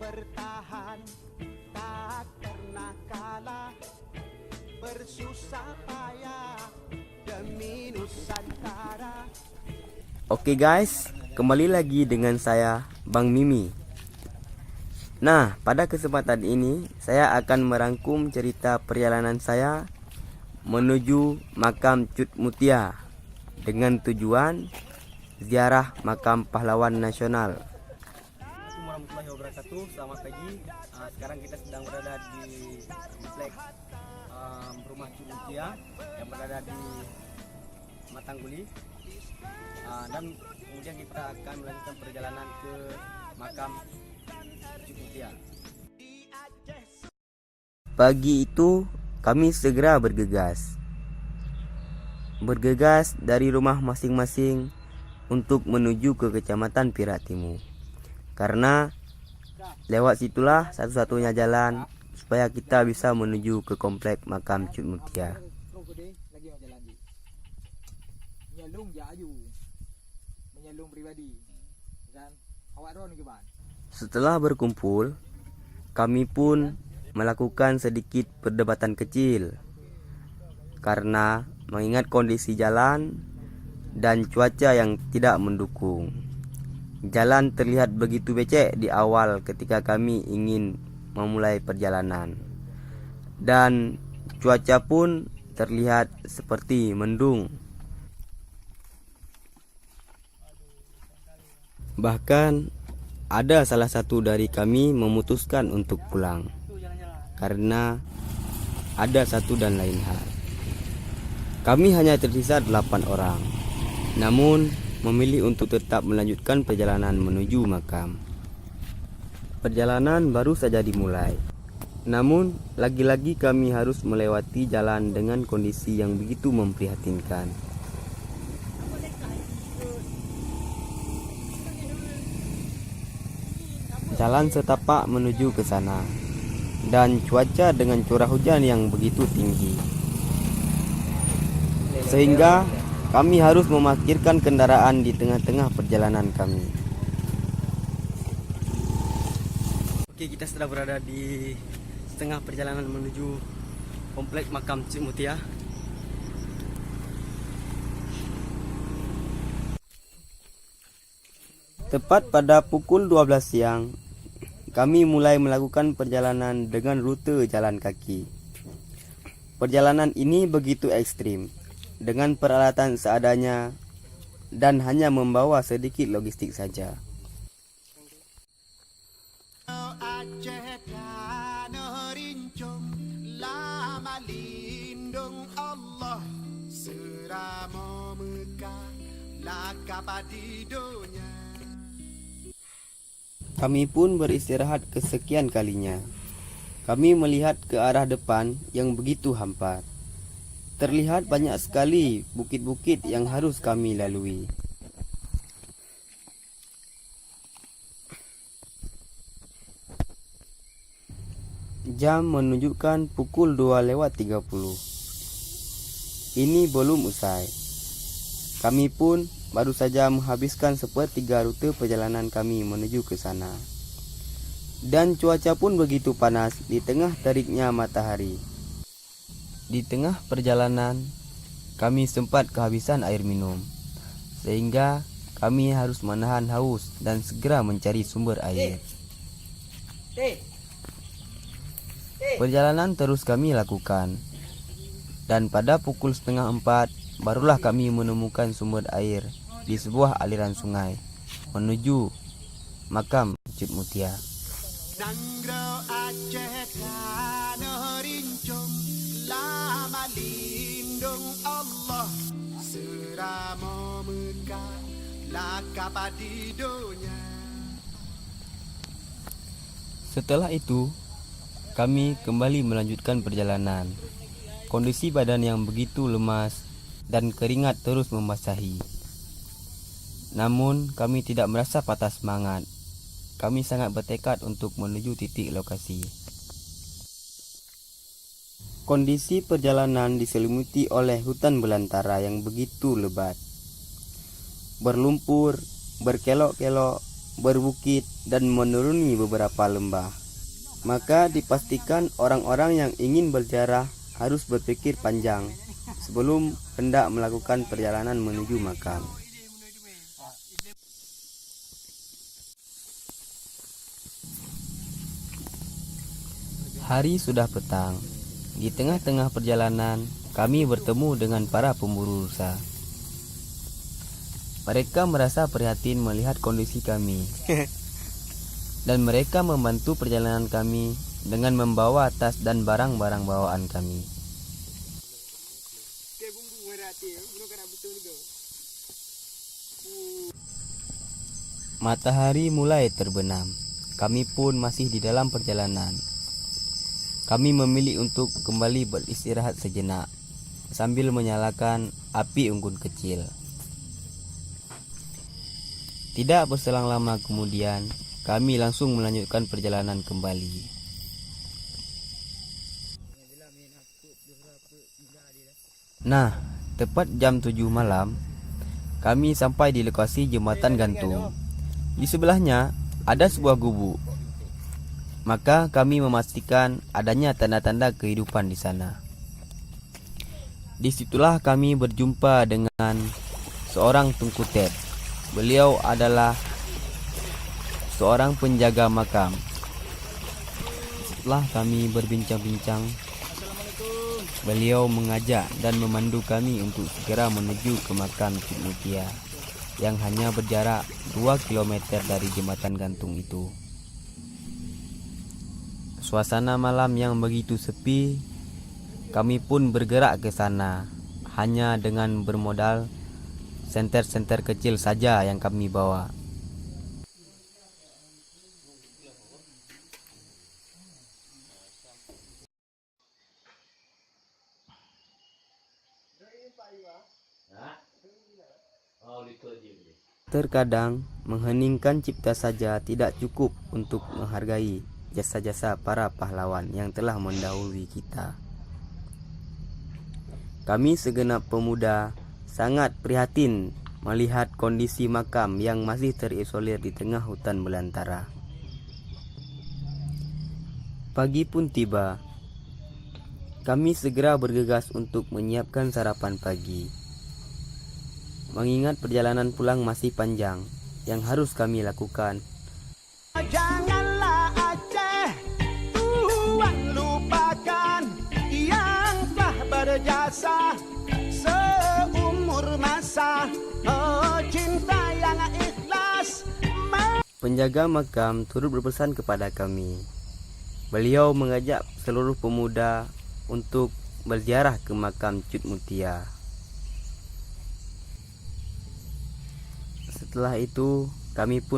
bertahan tak pernah kalah, bersusah payah demi Nusantara. Oke guys, kembali lagi dengan saya Bang Mimi. Nah, pada kesempatan ini saya akan merangkum cerita perjalanan saya menuju makam Cut Mutia dengan tujuan ziarah makam pahlawan nasional. Assalamualaikum warahmatullahi wabarakatuh. Selamat pagi. Sekarang kita sedang berada di kompleks rumah Cut Mutia yang berada di Matangguli. Dan kemudian kita akan melanjutkan perjalanan ke makam Cut Mutia. Pagi itu kami segera bergegas dari rumah masing-masing untuk menuju ke Kecamatan Perak Timur, karena lewat situlah satu-satunya jalan supaya kita bisa menuju ke komplek makam Cut Mutia. Setelah berkumpul, kami pun melakukan sedikit perdebatan kecil karena mengingat kondisi jalan dan cuaca yang tidak mendukung. Jalan terlihat begitu becek di awal ketika kami ingin memulai perjalanan, dan cuaca pun terlihat seperti mendung. Bahkan ada salah satu dari kami memutuskan untuk pulang karena ada satu dan lain hal. Kami hanya tersisa 8 orang, namun memilih untuk tetap melanjutkan perjalanan menuju makam. Perjalanan baru saja dimulai, namun lagi-lagi kami harus melewati jalan dengan kondisi yang begitu memprihatinkan. Jalan setapak menuju ke sana, dan cuaca dengan curah hujan yang begitu tinggi, sehingga kami harus memarkirkan kendaraan di tengah-tengah perjalanan kami. Oke, kita sudah berada di tengah perjalanan menuju komplek makam Cut Mutia. Tepat pada pukul 12 siang, kami mulai melakukan perjalanan dengan rute jalan kaki. Perjalanan ini begitu ekstrim, dengan peralatan seadanya dan hanya membawa sedikit logistik saja. Kami pun beristirahat kesekian kalinya. Kami melihat ke arah depan yang begitu hampa. Terlihat banyak sekali bukit-bukit yang harus kami lalui. Jam menunjukkan pukul 2:30. Ini belum usai. Kami pun baru saja menghabiskan sepertiga rute perjalanan kami menuju ke sana. Dan cuaca pun begitu panas di tengah teriknya matahari. Di tengah perjalanan, kami sempat kehabisan air minum, sehingga kami harus menahan haus dan segera mencari sumber air. Perjalanan terus kami lakukan, dan pada pukul 3:30 barulah kami menemukan sumber air di sebuah aliran sungai menuju makam Cut Mutia. Setelah itu, kami kembali melanjutkan perjalanan. Kondisi badan yang begitu lemas dan keringat terus membasahi. Namun kami tidak merasa patah semangat. Kami sangat bertekad untuk menuju titik lokasi. Kondisi perjalanan diselimuti oleh hutan belantara yang begitu lebat, berlumpur, berkelok-kelok, berbukit, dan menuruni beberapa lembah. Maka dipastikan orang-orang yang ingin berziarah harus berpikir panjang sebelum hendak melakukan perjalanan menuju makam. Hari sudah petang. Di tengah-tengah perjalanan, kami bertemu dengan para pemburu rusa. Mereka merasa prihatin melihat kondisi kami. Dan mereka membantu perjalanan kami dengan membawa tas dan barang-barang bawaan kami. Matahari mulai terbenam. Kami pun masih di dalam perjalanan. Kami memilih untuk kembali beristirahat sejenak sambil menyalakan api unggun kecil. Tidak berselang lama kemudian, kami langsung melanjutkan perjalanan kembali. Nah, tepat jam 7 malam, kami sampai di lokasi jembatan gantung. Di sebelahnya ada sebuah gubuk. Maka kami memastikan adanya tanda-tanda kehidupan di sana. Disitulah kami berjumpa dengan seorang tengkutet. Beliau adalah seorang penjaga makam. Setelah kami berbincang-bincang, beliau mengajak dan memandu kami untuk segera menuju ke makam Cik Mutia yang hanya berjarak 2 km dari jembatan gantung itu. Suasana malam yang begitu sepi, kami pun bergerak ke sana hanya dengan bermodal senter-senter kecil saja yang kami bawa. Terkadang mengheningkan cipta saja tidak cukup untuk menghargai jasa-jasa para pahlawan yang telah mendahului kita. Kami segenap pemuda sangat prihatin melihat kondisi makam yang masih terisolir di tengah hutan belantara. Pagi pun tiba. Kami segera bergegas untuk menyiapkan sarapan pagi. Mengingat perjalanan pulang masih panjang yang harus kami lakukan. Janganlah Aceh Tuhan lupakan yang telah berjasa seumur masa. Oh cinta yang ikhlas. Penjaga makam turut berpesan kepada kami. Beliau mengajak seluruh pemuda untuk berziarah ke makam Cik Mutia. Setelah itu kami pun